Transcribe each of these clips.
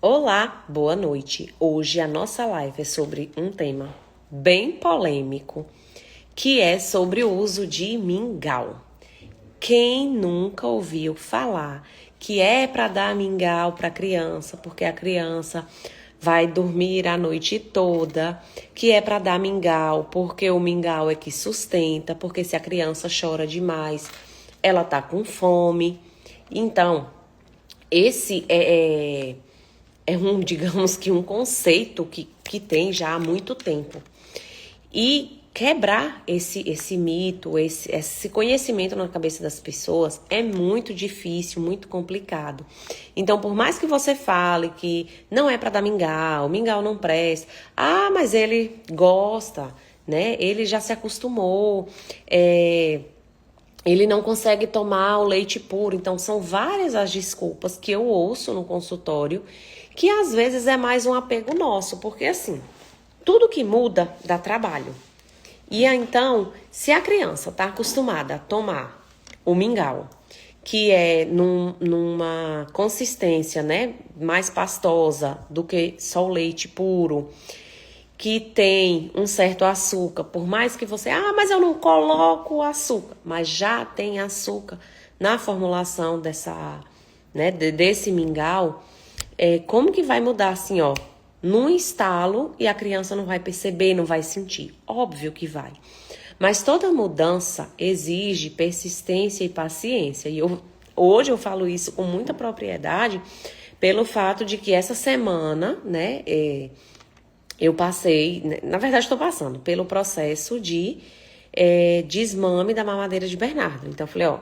Olá, boa noite. Hoje a nossa live é sobre um tema bem polêmico, que é sobre o uso de mingau. Quem nunca ouviu falar que é para dar mingau para a criança, porque a criança vai dormir a noite toda, que é para dar mingau, porque o mingau é que sustenta, porque se a criança chora demais, ela tá com fome. Então, esse é digamos que um conceito que tem já há muito tempo. E quebrar esse mito, esse conhecimento na cabeça das pessoas é muito difícil, muito complicado. Então, por mais que você fale que não é para dar mingau não presta. Ah, mas ele gosta, né? Ele já se acostumou, ele não consegue tomar o leite puro. Então, são várias as desculpas que eu ouço no consultório, que às vezes é mais um apego nosso, porque assim, tudo que muda dá trabalho. E então, se a criança está acostumada a tomar o mingau, que é numa consistência, né, mais pastosa do que só o leite puro, que tem um certo açúcar, por mais que você, mas eu não coloco açúcar, mas já tem açúcar na formulação desse mingau, como que vai mudar assim, ó, num estalo e a criança não vai perceber, não vai sentir? Óbvio que vai. Mas toda mudança exige persistência e paciência. E hoje eu falo isso com muita propriedade pelo fato de que essa semana, né, eu passei, na verdade estou passando pelo processo de desmame da mamadeira de Bernardo. Então eu falei, ó,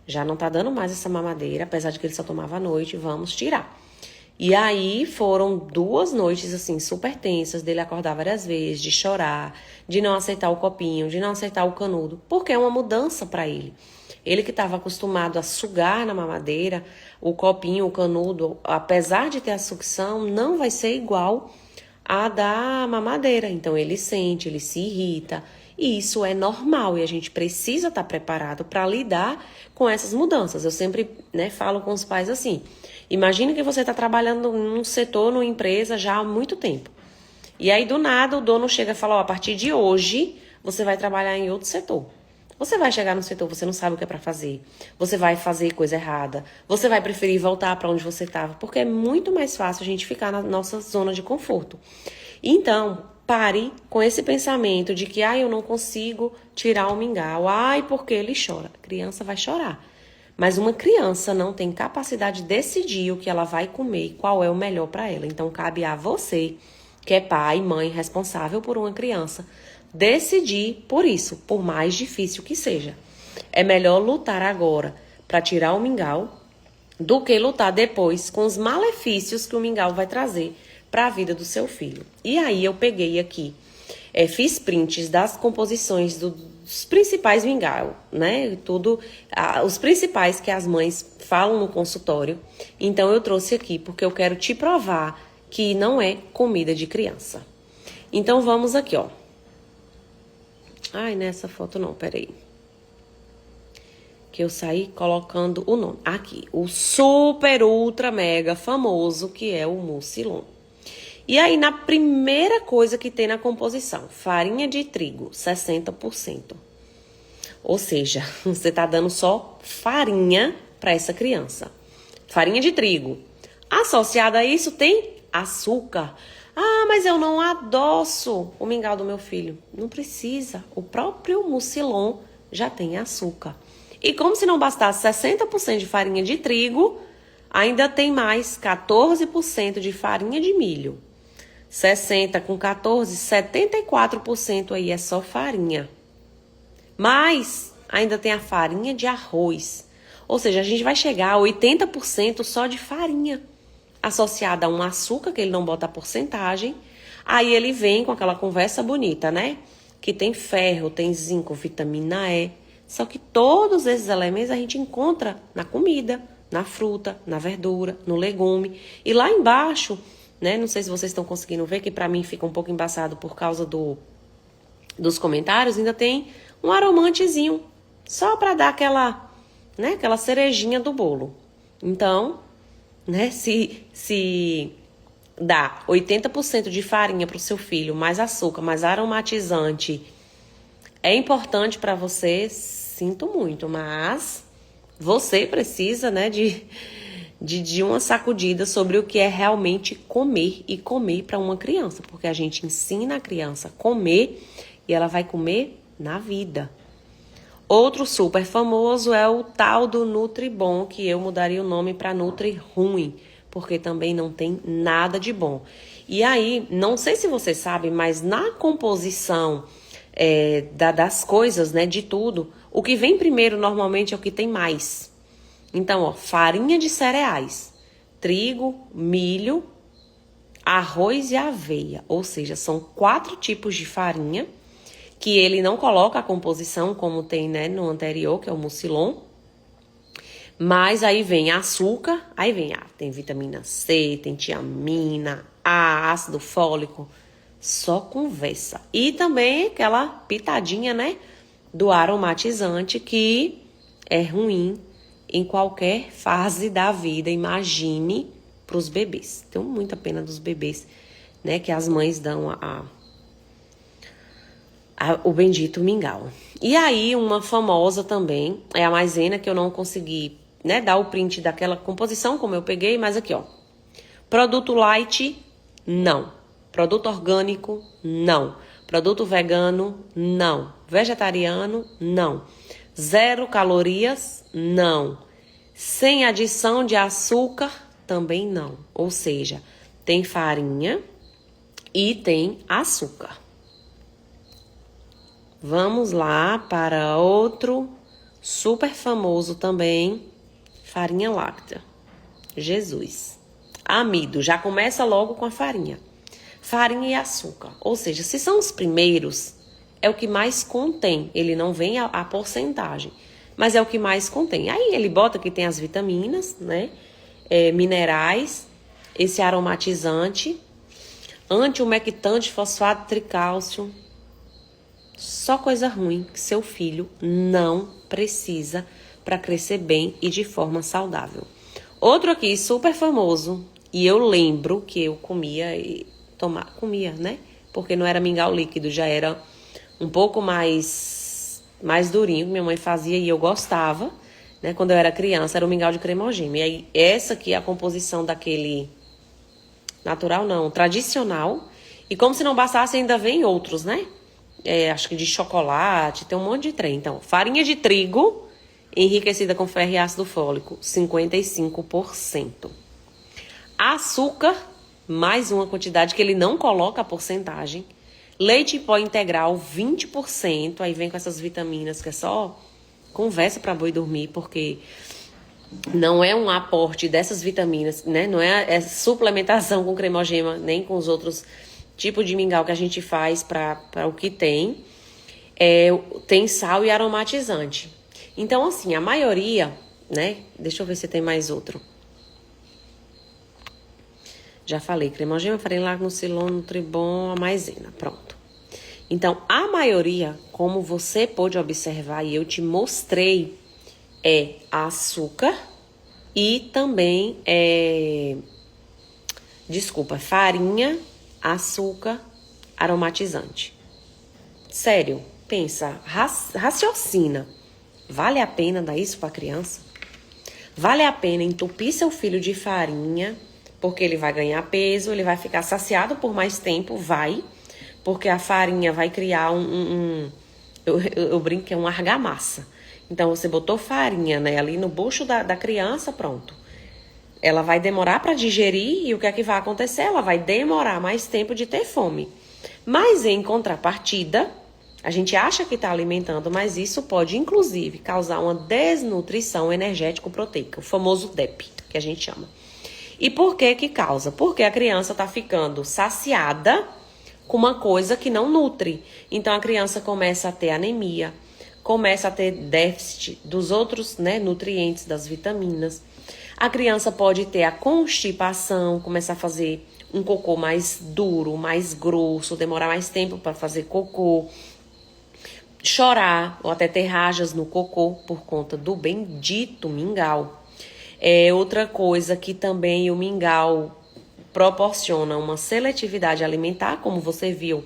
já não tá dando mais essa mamadeira, apesar de que ele só tomava à noite, vamos tirar. E aí foram 2 noites, assim, super tensas, dele acordar várias vezes, de chorar, de não aceitar o copinho, de não aceitar o canudo, porque é uma mudança para ele. Ele que estava acostumado a sugar na mamadeira, o copinho, o canudo, apesar de ter a sucção, não vai ser igual a da mamadeira. Então ele sente, ele se irrita, e isso é normal e a gente precisa estar preparado para lidar com essas mudanças. Eu sempre, falo com os pais assim, imagina que você está trabalhando num setor, numa empresa já há muito tempo. E aí, do nada, o dono chega e fala, a partir de hoje, você vai trabalhar em outro setor. Você vai chegar no setor, você não sabe o que é para fazer. Você vai fazer coisa errada. Você vai preferir voltar para onde você estava, porque é muito mais fácil a gente ficar na nossa zona de conforto. Então, pare com esse pensamento de que, eu não consigo tirar o mingau. Porque ele chora. A criança vai chorar. Mas uma criança não tem capacidade de decidir o que ela vai comer e qual é o melhor para ela. Então, cabe a você, que é pai, mãe, responsável por uma criança, decidir por isso, por mais difícil que seja. É melhor lutar agora para tirar o mingau do que lutar depois com os malefícios que o mingau vai trazer para a vida do seu filho. E aí eu peguei aqui, fiz prints das composições dos principais mingau, né? Os principais que as mães falam no consultório. Então eu trouxe aqui porque eu quero te provar que não é comida de criança. Então vamos aqui, ó. Nessa foto não, peraí. Que eu saí colocando o nome. Aqui, o super ultra mega famoso que é o Mucilon. E aí, na primeira coisa que tem na composição, farinha de trigo, 60%. Ou seja, você tá dando só farinha para essa criança. Farinha de trigo. Associada a isso tem açúcar. Mas eu não adoço o mingau do meu filho. Não precisa. O próprio Mucilon já tem açúcar. E como se não bastasse 60% de farinha de trigo, ainda tem mais 14% de farinha de milho. 60 com 14, 74% aí é só farinha. Mas ainda tem a farinha de arroz. Ou seja, a gente vai chegar a 80% só de farinha, associada a um açúcar, que ele não bota a porcentagem. Aí ele vem com aquela conversa bonita, né? Que tem ferro, tem zinco, vitamina E. Só que todos esses elementos a gente encontra na comida, na fruta, na verdura, no legume. E lá embaixo, né? Não sei se vocês estão conseguindo ver, que pra mim fica um pouco embaçado por causa dos comentários. Ainda tem um aromantezinho, só pra dar aquela cerejinha do bolo. Então, né? Se dá 80% de farinha para o seu filho, mais açúcar, mais aromatizante, é importante para você, sinto muito, mas você precisa, né, de uma sacudida sobre o que é realmente comer e comer para uma criança, porque a gente ensina a criança a comer e ela vai comer na vida. Outro super famoso é o tal do Nutribom, que eu mudaria o nome para Nutri Ruim, porque também não tem nada de bom. E aí, não sei se você sabe, mas na composição das coisas, né, de tudo, o que vem primeiro normalmente é o que tem mais. Então, ó, farinha de cereais, trigo, milho, arroz e aveia. Ou seja, são 4 tipos de farinha que ele não coloca a composição como tem, né, no anterior, que é o mucilon. Mas aí vem açúcar, aí vem, tem vitamina C, tem tiamina, A, ácido fólico, só conversa. E também aquela pitadinha, né, do aromatizante que é ruim em qualquer fase da vida, imagine para os bebês. Tenho muita pena dos bebês, né, que as mães dão o bendito mingau. E aí, uma famosa também é a maisena, que eu não consegui, né, dar o print daquela composição como eu peguei, mas aqui, ó. Produto light, não. Produto orgânico, não. Produto vegano, não. Vegetariano, não. 0 calorias, não. Sem adição de açúcar, também não. Ou seja, tem farinha e tem açúcar. Vamos lá para outro super famoso também, farinha láctea. Jesus. Amido, já começa logo com a farinha. Farinha e açúcar. Ou seja, se são os primeiros, é o que mais contém. Ele não vem a porcentagem, mas é o que mais contém. Aí ele bota que tem as vitaminas, né? Minerais, esse aromatizante, anti-umectante, fosfato, tricálcio. Só coisa ruim que seu filho não precisa para crescer bem e de forma saudável. Outro aqui, super famoso, e eu lembro que eu comia, né? Porque não era mingau líquido, já era um pouco mais durinho, que minha mãe fazia e eu gostava, né? Quando eu era criança, era o mingau de cremogênio. E aí, essa aqui é a composição daquele natural, não, tradicional. E como se não bastasse, ainda vem outros, né? Acho que de chocolate, tem um monte de trem. Então, farinha de trigo, enriquecida com ferro e ácido fólico, 55%. Açúcar, mais uma quantidade que ele não coloca a porcentagem. Leite em pó integral, 20%. Aí vem com essas vitaminas que é só conversa para boi dormir, porque não é um aporte dessas vitaminas, né? Não é suplementação com cremogema, nem com os outros tipos de mingau que a gente faz para o que tem. Tem sal e aromatizante. Então, assim, a maioria, né? Deixa eu ver se tem mais outro. Já falei, cremogema, farinha láctea, mucilon, nutribom, a maisena. Pronto. Então, a maioria, como você pôde observar e eu te mostrei, é açúcar e também farinha, açúcar, aromatizante. Sério, pensa, raciocina. Vale a pena dar isso para a criança? Vale a pena entupir seu filho de farinha, porque ele vai ganhar peso, ele vai ficar saciado por mais tempo, porque a farinha vai criar eu brinco que é um argamassa. Então, você botou farinha, né, ali no bucho da criança, pronto. Ela vai demorar para digerir e o que é que vai acontecer? Ela vai demorar mais tempo de ter fome. Mas, em contrapartida, a gente acha que está alimentando, mas isso pode, inclusive, causar uma desnutrição energético-proteica, o famoso DEP, que a gente chama. E por que que causa? Porque a criança está ficando saciada com uma coisa que não nutre. Então, a criança começa a ter anemia, começa a ter déficit dos outros, né, nutrientes, das vitaminas. A criança pode ter a constipação, começar a fazer um cocô mais duro, mais grosso, demorar mais tempo para fazer cocô, chorar ou até ter rajas no cocô por conta do bendito mingau. Outra coisa que também o mingau proporciona uma seletividade alimentar, como você viu,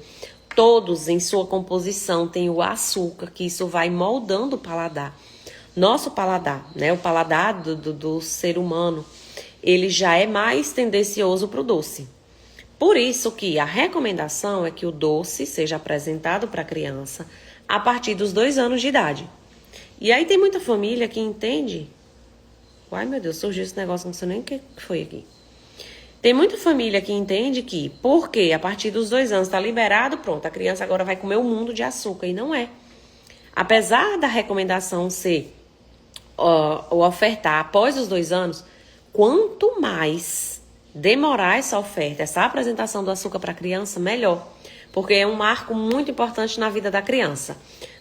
todos em sua composição têm o açúcar, que isso vai moldando o paladar. Nosso paladar, né, o paladar do ser humano, ele já é mais tendencioso para o doce. Por isso que a recomendação é que o doce seja apresentado para a criança a partir dos 2 anos de idade. E aí tem muita família que entende... Ai, meu Deus, surgiu esse negócio, não sei nem o que foi aqui. Tem muita família que entende que, porque a partir dos 2 anos está liberado, pronto, a criança agora vai comer um mundo de açúcar. E não é. Apesar da recomendação ser o ofertar após os 2 anos, quanto mais demorar essa oferta, essa apresentação do açúcar para a criança, melhor. Porque é um marco muito importante na vida da criança.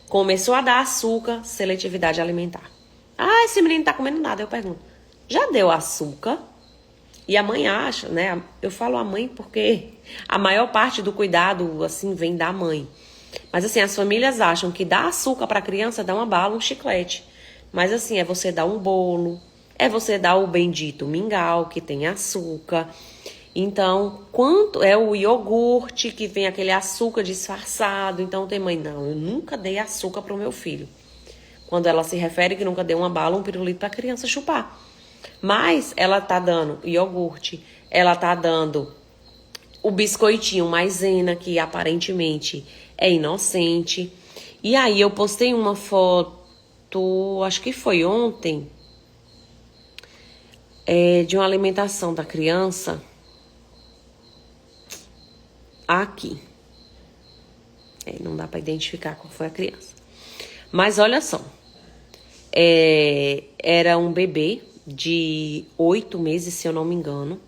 Começou a dar açúcar, seletividade alimentar. Ah, esse menino não tá comendo nada. Eu pergunto, já deu açúcar? E a mãe acha, né? Eu falo a mãe porque a maior parte do cuidado, assim, vem da mãe. Mas, assim, as famílias acham que dar açúcar para a criança dá uma bala, um chiclete. Mas, assim, é você dar um bolo, é você dar o bendito mingau, que tem açúcar. Então, quanto é o iogurte, que vem aquele açúcar disfarçado. Então, tem mãe, não, eu nunca dei açúcar para o meu filho. Quando ela se refere que nunca deu uma bala, um pirulito para a criança chupar. Mas ela tá dando iogurte, ela tá dando o biscoitinho maisena, que aparentemente é inocente. E aí eu postei uma foto, acho que foi ontem, de uma alimentação da criança aqui. Não dá para identificar qual foi a criança. Mas olha só, era um bebê de 8 meses, se eu não me engano.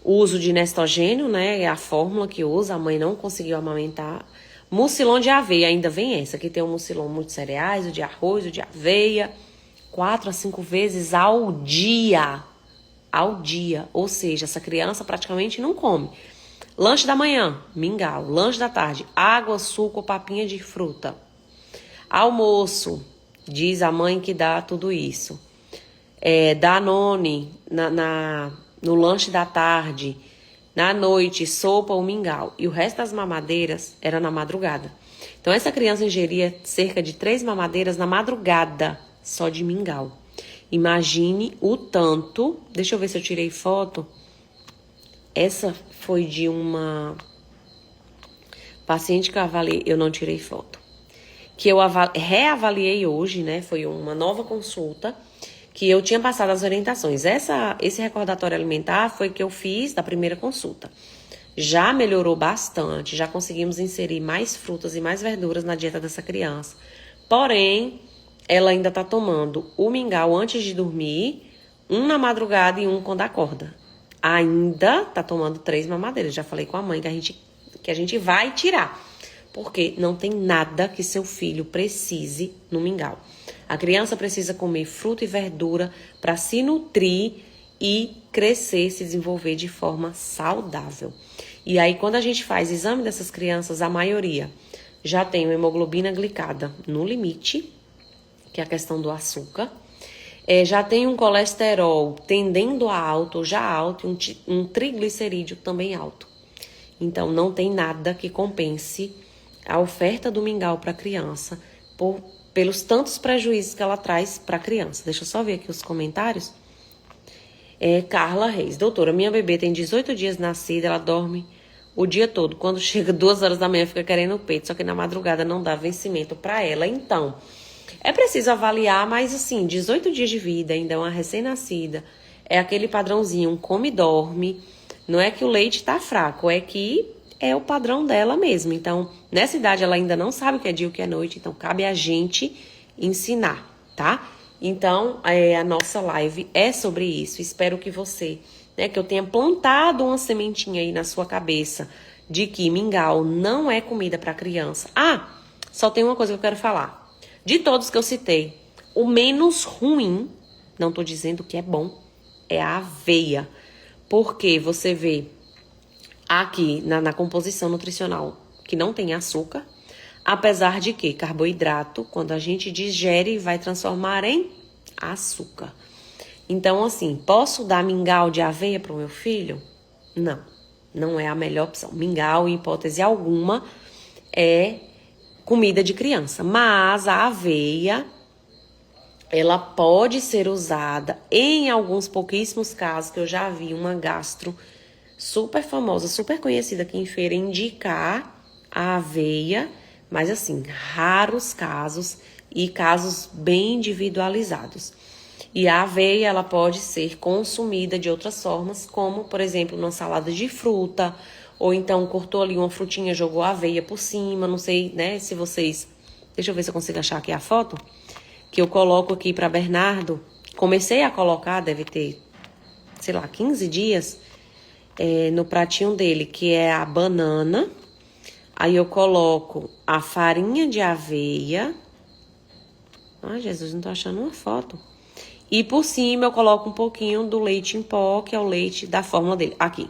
O uso de nestogênio, né, é a fórmula que usa, a mãe não conseguiu amamentar. Mucilon de aveia, ainda vem essa, que tem o mucilon multicereais, o de arroz, o de aveia, 4 a 5 vezes ao dia. Ao dia, ou seja, essa criança praticamente não come. Lanche da manhã, mingau. Lanche da tarde, água, suco, papinha de fruta. Almoço, diz a mãe que dá tudo isso. Danone no lanche da tarde, na noite, sopa ou mingau. E o resto das mamadeiras era na madrugada. Então, essa criança ingeria cerca de 3 mamadeiras na madrugada, só de mingau. Imagine o tanto... Deixa eu ver se eu tirei foto. Essa foi de uma paciente que eu avaliei, eu não tirei foto. Que eu reavaliei hoje, né? Foi uma nova consulta que eu tinha passado as orientações. Esse recordatório alimentar foi que eu fiz da primeira consulta. Já melhorou bastante, já conseguimos inserir mais frutas e mais verduras na dieta dessa criança. Porém, ela ainda tá tomando o mingau antes de dormir, um na madrugada e um quando acorda. Ainda tá tomando 3 mamadeiras. Já falei com a mãe que a gente vai tirar. Porque não tem nada que seu filho precise no mingau. A criança precisa comer fruta e verdura para se nutrir e crescer, se desenvolver de forma saudável. E aí, quando a gente faz exame dessas crianças, a maioria já tem uma hemoglobina glicada no limite, que é a questão do açúcar. Já tem um colesterol tendendo a alto, já alto, e um triglicerídeo também alto. Então, não tem nada que compense a oferta do mingau para a criança pelos tantos prejuízos que ela traz para a criança. Deixa eu só ver aqui os comentários. Carla Reis. Doutora, minha bebê tem 18 dias nascida, ela dorme o dia todo. Quando chega 2 horas da manhã, fica querendo o peito, só que na madrugada não dá vencimento para ela. Então, é preciso avaliar, mas assim, 18 dias de vida, ainda é uma recém-nascida, é aquele padrãozinho, um come e dorme. Não é que o leite tá fraco, é que é o padrão dela mesmo. Então, nessa idade ela ainda não sabe o que é dia e o que é noite, então cabe a gente ensinar, tá? Então, a nossa live é sobre isso. Espero que você, né, que eu tenha plantado uma sementinha aí na sua cabeça de que mingau não é comida para criança. Só tem uma coisa que eu quero falar. De todos que eu citei, o menos ruim, não tô dizendo que é bom, é a aveia. Porque você vê aqui na composição nutricional que não tem açúcar, apesar de que carboidrato, quando a gente digere, vai transformar em açúcar. Então, assim, posso dar mingau de aveia para o meu filho? Não, não é a melhor opção. Mingau, em hipótese alguma, é comida de criança. Mas a aveia, ela pode ser usada em alguns pouquíssimos casos, que eu já vi uma gastro super famosa, super conhecida aqui em feira, indicar a aveia, mas assim, raros casos e casos bem individualizados. E a aveia, ela pode ser consumida de outras formas, como, por exemplo, numa salada de fruta, ou então cortou ali uma frutinha, jogou a aveia por cima, não sei, né, se vocês... Deixa eu ver se eu consigo achar aqui a foto, que eu coloco aqui para Bernardo. Comecei a colocar, deve ter, sei lá, 15 dias, no pratinho dele, que é a banana. Aí eu coloco a farinha de aveia. Ai, Jesus, não tô achando uma foto. E por cima eu coloco um pouquinho do leite em pó, que é o leite da fórmula dele. Aqui.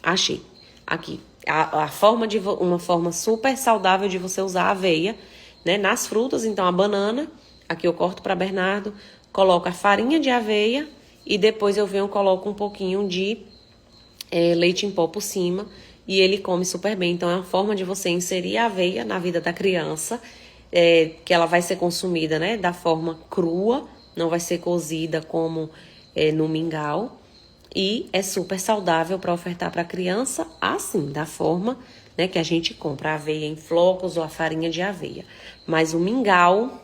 Achei. Aqui. A forma de uma forma super saudável de você usar a aveia, né? Nas frutas, então a banana. Aqui eu corto para Bernardo. Coloco a farinha de aveia. E depois eu venho e coloco um pouquinho de leite em pó por cima. E ele come super bem. Então é uma forma de você inserir a aveia na vida da criança. Que ela vai ser consumida, né? Da forma crua. Não vai ser cozida como no mingau. E é super saudável para ofertar para a criança, assim, da forma, né, que a gente compra a aveia em flocos ou a farinha de aveia. Mas o mingau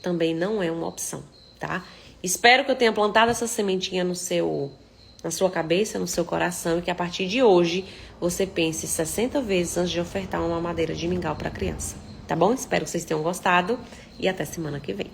também não é uma opção, tá? Espero que eu tenha plantado essa sementinha na sua cabeça, no seu coração, e que a partir de hoje você pense 60 vezes antes de ofertar uma mamadeira de mingau para a criança. Tá bom? Espero que vocês tenham gostado e até semana que vem.